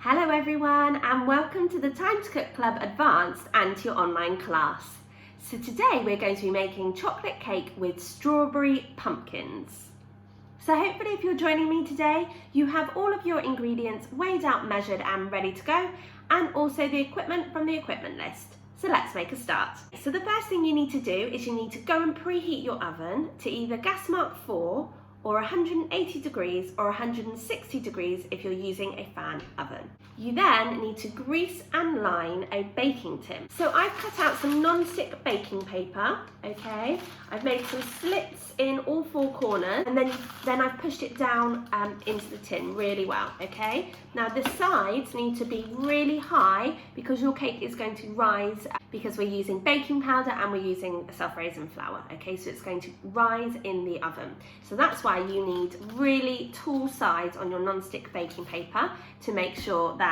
Hello everyone and welcome to the Time to Cook Club Advanced and to your online class. So today we're going to be making chocolate cake with strawberry pumpkins. So hopefully if you're joining me today, you have all of your ingredients weighed out, measured and ready to go, and also the equipment from the equipment list. So let's make a start. So the first thing you need to do is you need to go and preheat your oven to either gas mark 4 or 180 degrees or 160 degrees if you're using a fan oven. You then need to grease and line a baking tin. So I've cut out some non-stick baking paper, okay? I've made some slits in all 4 corners and then I've pushed it down into the tin really well, okay? Now the sides need to be really high because your cake is going to rise because we're using baking powder and we're using self-raising flour, okay? So it's going to rise in the oven. So that's why you need really tall sides on your non-stick baking paper to make sure that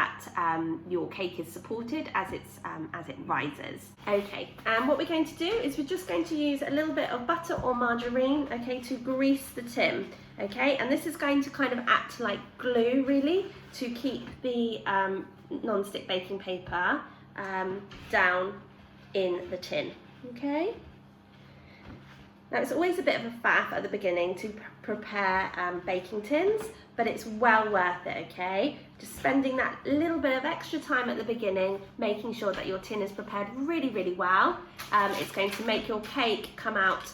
your cake is supported as it rises. Okay, and what we're going to do is we're just going to use a little bit of butter or margarine, okay, to grease the tin, okay? And this is going to kind of act like glue, really, to keep the non-stick baking paper down in the tin, okay? Now it's always a bit of a faff at the beginning to prepare baking tins, but it's well worth it, okay? Just spending that little bit of extra time at the beginning, making sure that your tin is prepared really, really well. It's going to make your cake come out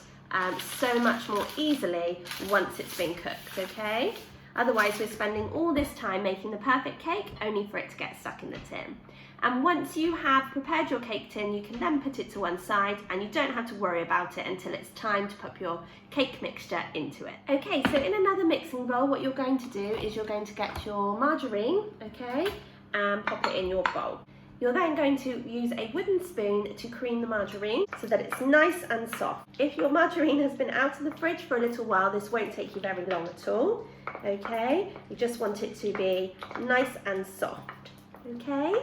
so much more easily once it's been cooked, okay? Otherwise we're spending all this time making the perfect cake only for it to get stuck in the tin. And once you have prepared your cake tin, you can then put it to one side and you don't have to worry about it until it's time to put your cake mixture into it. Okay, so in another mixing bowl, what you're going to do is you're going to get your margarine, okay, and pop it in your bowl. You're then going to use a wooden spoon to cream the margarine so that it's nice and soft. If your margarine has been out of the fridge for a little while, this won't take you very long at all, okay? You just want it to be nice and soft, okay?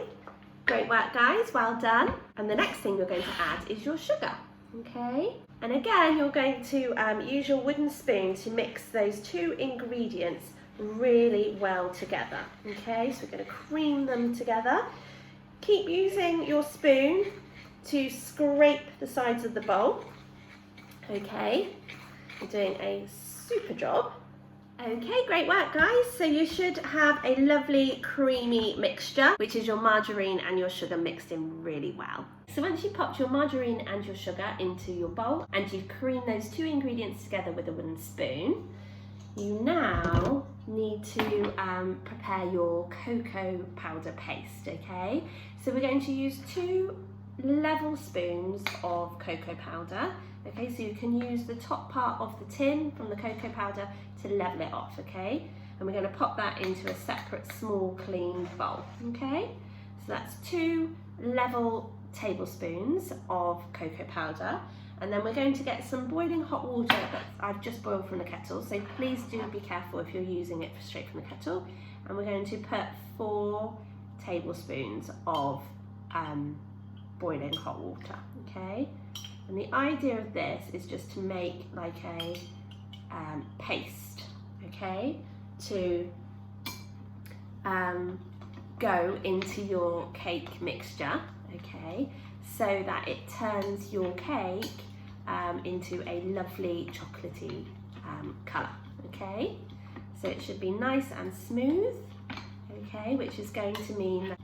Great work guys, well done. And the next thing you're going to add is your sugar, okay? And again, you're going to use your wooden spoon to mix those 2 ingredients really well together, okay? So we're going to cream them together. Keep using your spoon to scrape the sides of the bowl, okay? You're doing a super job. Okay, great work guys. So you should have a lovely creamy mixture, which is your margarine and your sugar mixed in really well. So once you've popped your margarine and your sugar into your bowl and you've creamed those 2 ingredients together with a wooden spoon, you now need to prepare your cocoa powder paste, okay? So we're going to use 2 level spoons of cocoa powder. Okay, so you can use the top part of the tin from the cocoa powder to level it off, okay? And we're going to pop that into a separate small clean bowl, okay? So that's 2 level tablespoons of cocoa powder. And then we're going to get some boiling hot water that I've just boiled from the kettle. So please do be careful if you're using it straight from the kettle. And we're going to put 4 tablespoons of boiling hot water, okay? And the idea of this is just to make like a paste, okay, to go into your cake mixture, okay, so that it turns your cake into a lovely chocolatey colour, okay. So it should be nice and smooth, okay, which is going to mean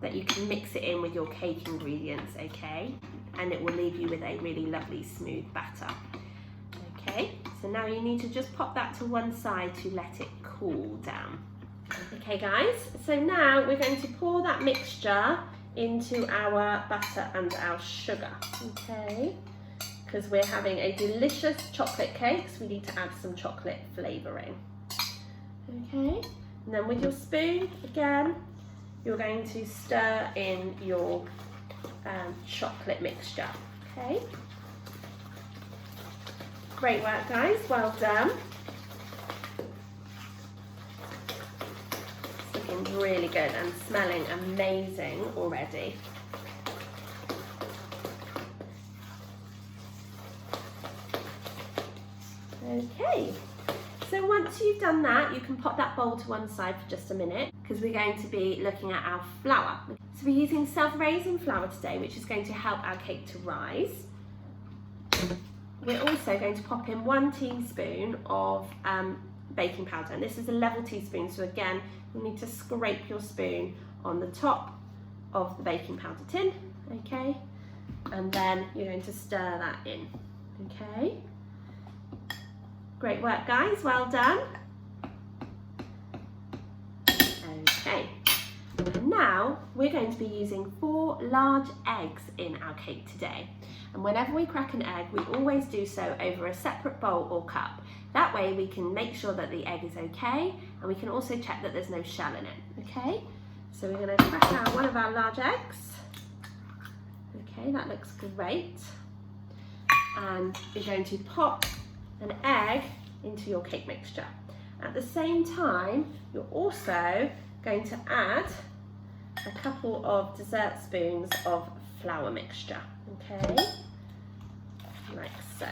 that you can mix it in with your cake ingredients, okay, and it will leave you with a really lovely smooth batter. Okay, so now you need to just pop that to one side to let it cool down. Okay guys, so now we're going to pour that mixture into our butter and our sugar, okay, because we're having a delicious chocolate cake, so we need to add some chocolate flavouring. Okay, and then with your spoon, again, you're going to stir in your chocolate mixture, okay? Great work guys, well done. It's looking really good and smelling amazing already. Okay, so once you've done that, you can pop that bowl to one side for just a minute, because we're going to be looking at our flour. So we're using self-raising flour today, which is going to help our cake to rise. We're also going to pop in 1 teaspoon of baking powder, and this is a level teaspoon, so again you need to scrape your spoon on the top of the baking powder tin, okay, and then you're going to stir that in, okay. Great work guys, well done. Okay, and now we're going to be using 4 large eggs in our cake today. And whenever we crack an egg, we always do so over a separate bowl or cup. That way we can make sure that the egg is okay, and we can also check that there's no shell in it, okay? So we're going to crack out one of our large eggs. Okay, that looks great. And you're going to pop an egg into your cake mixture. At the same time, you're also going to add a couple of dessert spoons of flour mixture, okay, like so.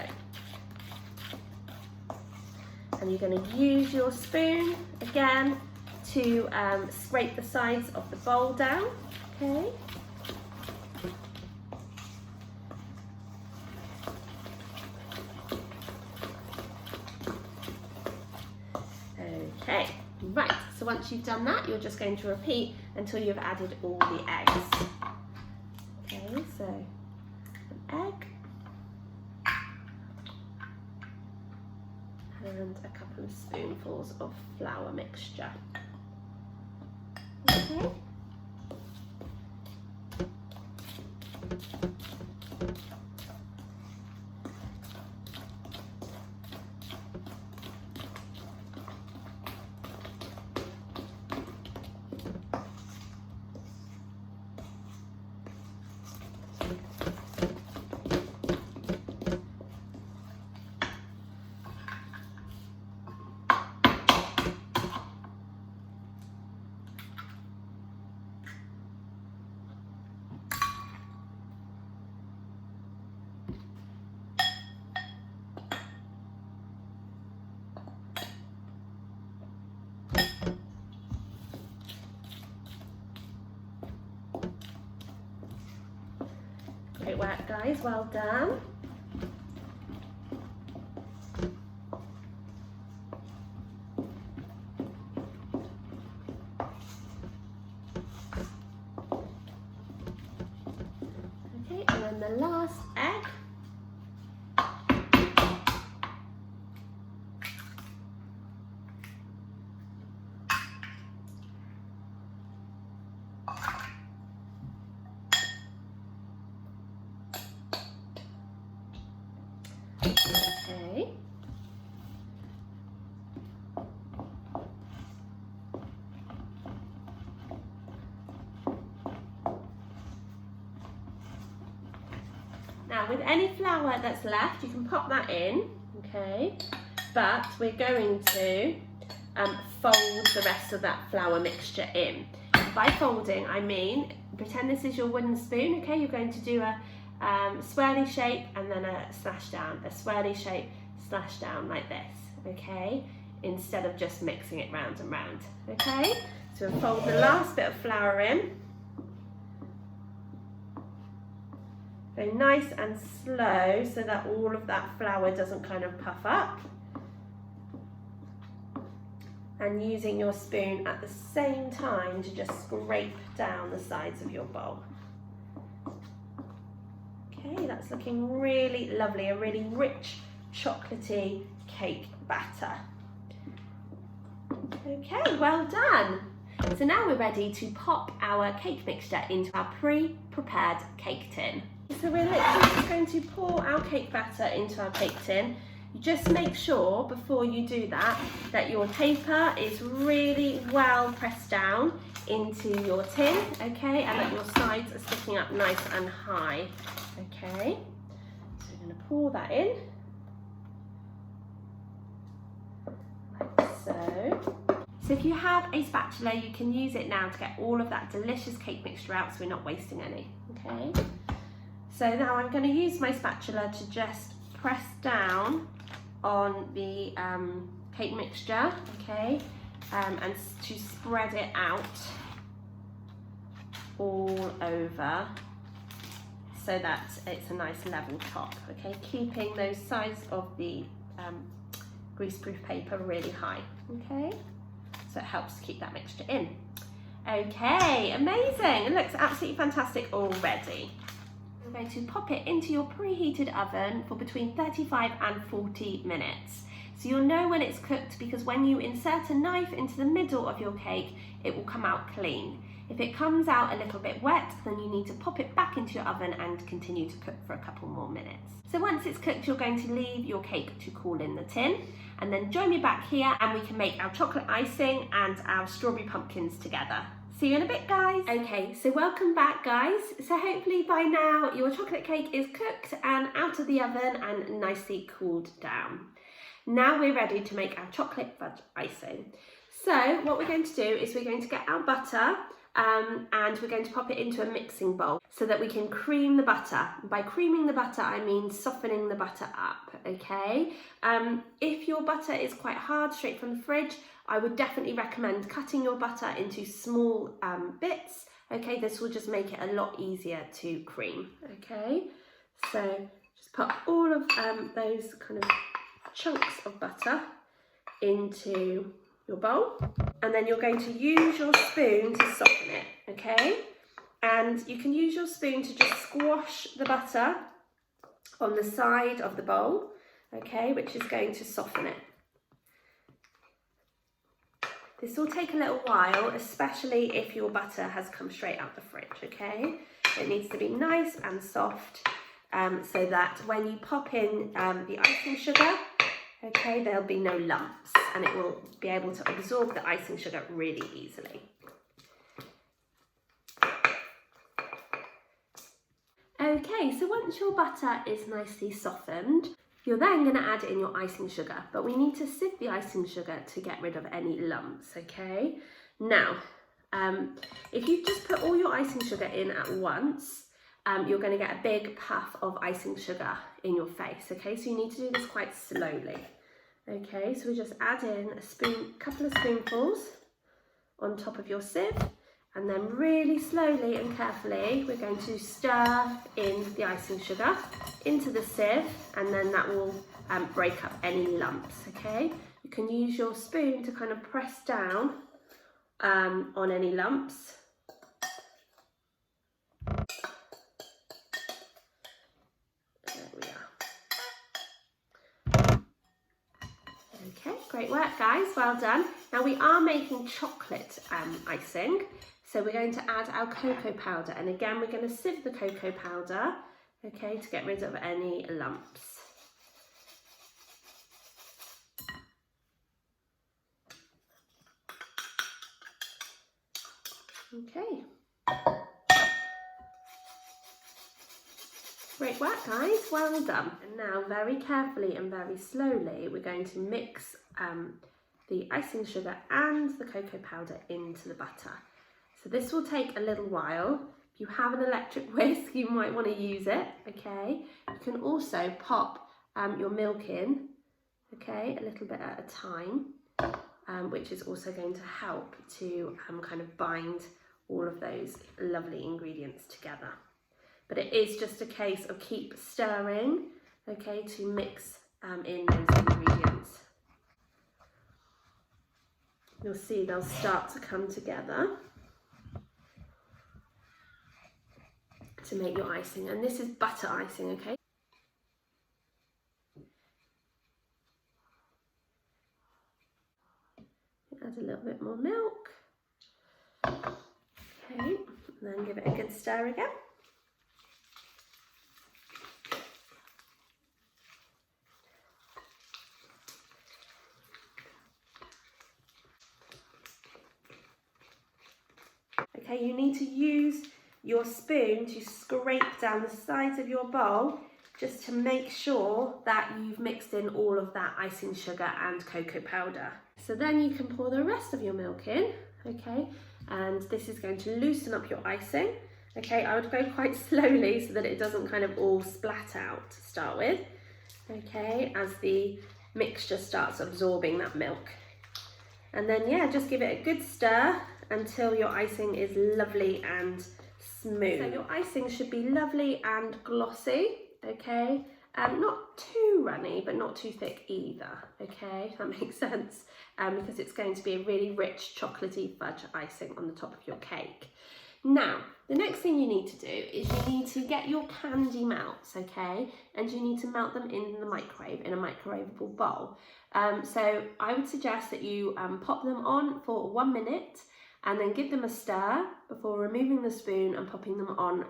And you're going to use your spoon again to scrape the sides of the bowl down, okay. Okay, right, so once you've done that, you're just going to repeat until you've added all the eggs. Okay, so an egg and a couple of spoonfuls of flour mixture. Okay. Great work guys, well done. Okay, and then the last egg. Okay. Now with any flour that's left, you can pop that in, okay, but we're going to fold the rest of that flour mixture in. By folding, I mean, pretend this is your wooden spoon, okay, you're going to do a swirly shape and then a slash down, a swirly shape, slash down like this, okay, instead of just mixing it round and round, okay. So we'll fold the last bit of flour in, very nice and slow so that all of that flour doesn't kind of puff up, and using your spoon at the same time to just scrape down the sides of your bowl. Okay, that's looking really lovely, a really rich chocolatey cake batter. Okay, well done. So now we're ready to pop our cake mixture into our pre-prepared cake tin. So we're literally just going to pour our cake batter into our cake tin. You just make sure before you do that that your paper is really well pressed down into your tin, okay, and that your sides are sticking up nice and high. Okay, so we're going to pour that in, like so. So if you have a spatula, you can use it now to get all of that delicious cake mixture out so we're not wasting any, okay. So now I'm going to use my spatula to just press down on the cake mixture, okay, and to spread it out all over so that it's a nice level top, okay? Keeping those sides of the greaseproof paper really high, okay? So it helps to keep that mixture in. Okay, amazing. It looks absolutely fantastic already. We're going to pop it into your preheated oven for between 35 and 40 minutes. So you'll know when it's cooked because when you insert a knife into the middle of your cake, it will come out clean. If it comes out a little bit wet, then you need to pop it back into your oven and continue to cook for a couple more minutes. So once it's cooked, you're going to leave your cake to cool in the tin, and then join me back here and we can make our chocolate icing and our strawberry pumpkins together. See you in a bit, guys. Okay, so welcome back, guys. So hopefully by now your chocolate cake is cooked and out of the oven and nicely cooled down. Now we're ready to make our chocolate fudge icing. So what we're going to do is we're going to get our butter and we're going to pop it into a mixing bowl so that we can cream the butter. By creaming the butter, I mean softening the butter up, okay? If your butter is quite hard straight from the fridge, I would definitely recommend cutting your butter into small bits, okay? This will just make it a lot easier to cream, okay? So just put all of those kind of chunks of butter into your bowl, and then you're going to use your spoon to soften it, okay? And you can use your spoon to just squash the butter on the side of the bowl, okay, which is going to soften it. This will take a little while, especially if your butter has come straight out the fridge, okay? It needs to be nice and soft so that when you pop in the icing sugar, okay, there'll be no lumps and it will be able to absorb the icing sugar really easily. Okay, so once your butter is nicely softened, you're then going to add in your icing sugar, but we need to sieve the icing sugar to get rid of any lumps, okay? Now, if you just put all your icing sugar in at once, you're going to get a big puff of icing sugar in your face, okay? So you need to do this quite slowly. Okay, so we just add in a couple of spoonfuls on top of your sieve, and then really slowly and carefully we're going to stir in the icing sugar into the sieve, and then that will break up any lumps, okay? You can use your spoon to kind of press down on any lumps. Great work, guys, well done. Now we are making chocolate icing, so we're going to add our cocoa powder, and again we're going to sieve the cocoa powder, okay, to get rid of any lumps. Okay. Great work, guys, well done. And now very carefully and very slowly we're going to mix the icing sugar and the cocoa powder into the butter. So this will take a little while. If you have an electric whisk, you might want to use it, okay? You can also pop your milk in, okay, a little bit at a time, which is also going to help to kind of bind all of those lovely ingredients together. But it is just a case of keep stirring, okay, to mix in those ingredients. You'll see they'll start to come together to make your icing. And this is butter icing, okay? Add a little bit more milk. Okay, and then give it a good stir again. Okay, you need to use your spoon to scrape down the sides of your bowl just to make sure that you've mixed in all of that icing sugar and cocoa powder. So then you can pour the rest of your milk in, okay, and this is going to loosen up your icing. Okay, I would go quite slowly so that it doesn't kind of all splat out to start with, okay, as the mixture starts absorbing that milk. And then yeah, just give it a good stir until your icing is lovely and smooth. So your icing should be lovely and glossy, okay? Not too runny, but not too thick either, okay? That makes sense, because it's going to be a really rich chocolatey fudge icing on the top of your cake. Now, the next thing you need to do is you need to get your candy melts, okay? And you need to melt them in the microwave, in a microwavable bowl. So I would suggest that you pop them on for 1 minute and then give them a stir before removing the spoon and popping them on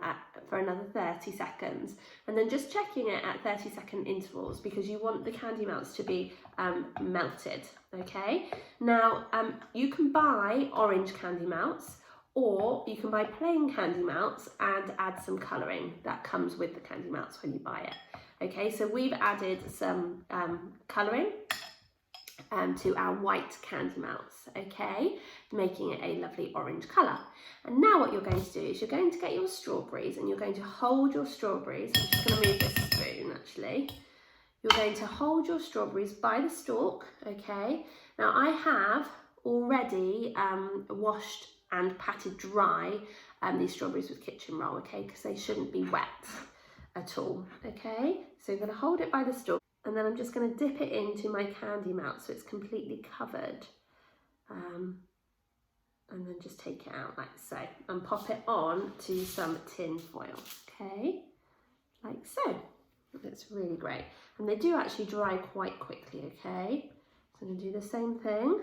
for another 30 seconds. And then just checking it at 30-second intervals because you want the candy melts to be melted, okay? Now, you can buy orange candy melts, or you can buy plain candy melts and add some colouring that comes with the candy melts when you buy it. Okay, so we've added some colouring to our white candy melts, okay, making it a lovely orange colour. And now what you're going to do is you're going to get your strawberries and you're going to hold your strawberries. I'm just going to move this spoon actually. You're going to hold your strawberries by the stalk, okay. Now I have already washed and patted dry these strawberries with kitchen roll, okay, because they shouldn't be wet at all, okay. So you're going to hold it by the stalk and then I'm just going to dip it into my candy melt so it's completely covered, and then just take it out like so and pop it on to some tin foil, okay, like so. That's really great, and they do actually dry quite quickly, okay. So I'm going to do the same thing.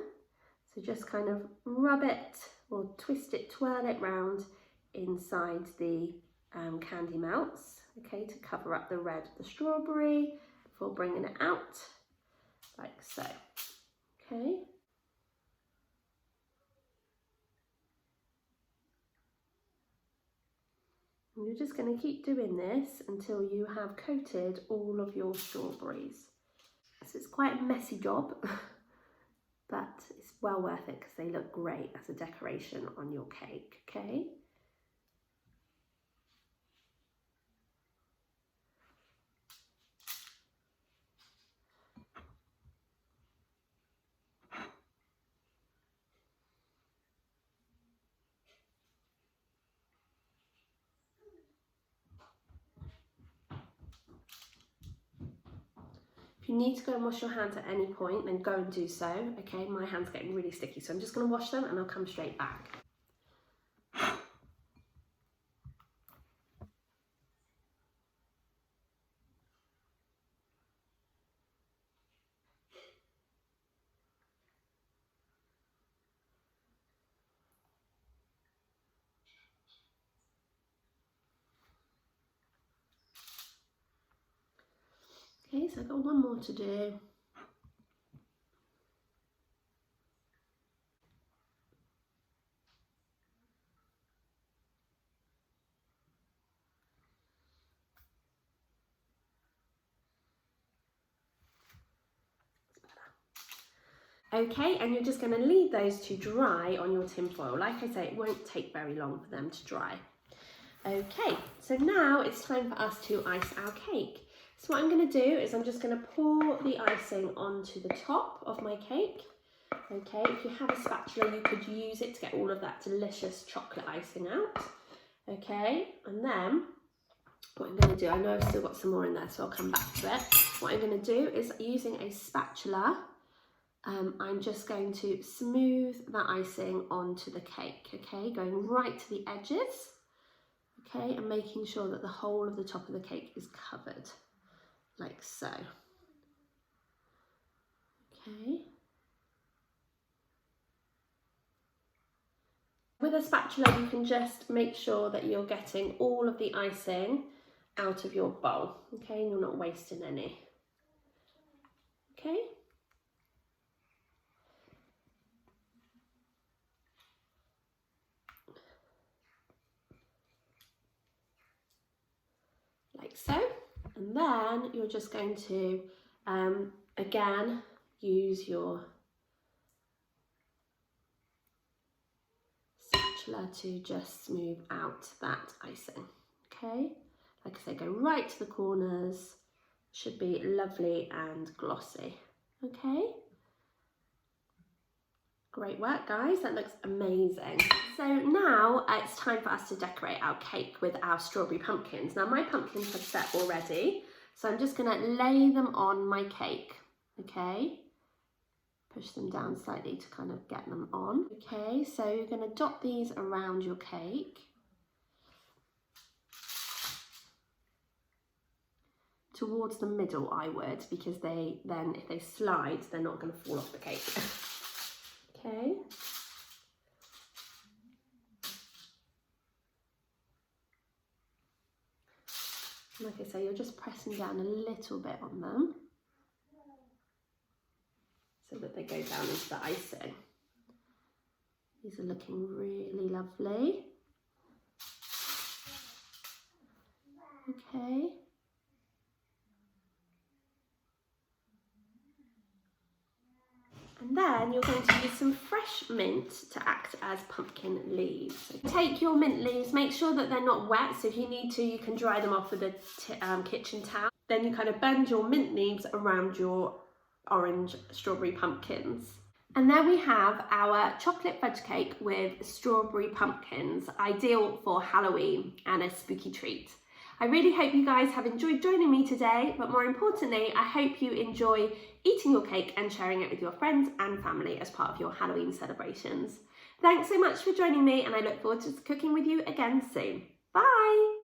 So just kind of rub it or twist it, twirl it round inside the candy melts, okay, to cover up the red of the strawberry before bringing it out, like so, okay. And you're just going to keep doing this until you have coated all of your strawberries. So it's quite a messy job. But it's well worth it because they look great as a decoration on your cake, okay? If you need to go and wash your hands at any point, then go and do so, okay? My hand's getting really sticky, so I'm just going to wash them and I'll come straight back. Okay, so I've got one more to do. Okay, and you're just going to leave those to dry on your tin foil. Like I say, it won't take very long for them to dry. Okay, so now it's time for us to ice our cake. So what I'm going to do is I'm just going to pour the icing onto the top of my cake. Okay, if you have a spatula, you could use it to get all of that delicious chocolate icing out. Okay, and then what I'm going to do, I know I've still got some more in there, so I'll come back to it. What I'm going to do is using a spatula, I'm just going to smooth that icing onto the cake, okay, going right to the edges, okay, and making sure that the whole of the top of the cake is covered, like so, okay. With a spatula, you can just make sure that you're getting all of the icing out of your bowl, okay, and you're not wasting any, okay. Like so, and then you're just going to again use your spatula to just smooth out that icing, okay. Like I say, go right to the corners, should be lovely and glossy, okay. Great work, guys, that looks amazing. So now it's time for us to decorate our cake with our strawberry pumpkins. Now my pumpkins have set already, so I'm just gonna lay them on my cake, okay? Push them down slightly to kind of get them on. Okay, so you're gonna dot these around your cake. Towards the middle I would, because then if they slide, they're not gonna fall off the cake. Okay. Like I say, you're just pressing down a little bit on them so that they go down into the icing. These are looking really lovely. Okay. And then you're going to use some fresh mint to act as pumpkin leaves. So take your mint leaves, make sure that they're not wet, so if you need to, you can dry them off with a kitchen towel. Then you kind of bend your mint leaves around your orange strawberry pumpkins. And there we have our chocolate fudge cake with strawberry pumpkins, ideal for Halloween and a spooky treat. I really hope you guys have enjoyed joining me today, but more importantly, I hope you enjoy eating your cake and sharing it with your friends and family as part of your Halloween celebrations. Thanks so much for joining me, and I look forward to cooking with you again soon. Bye!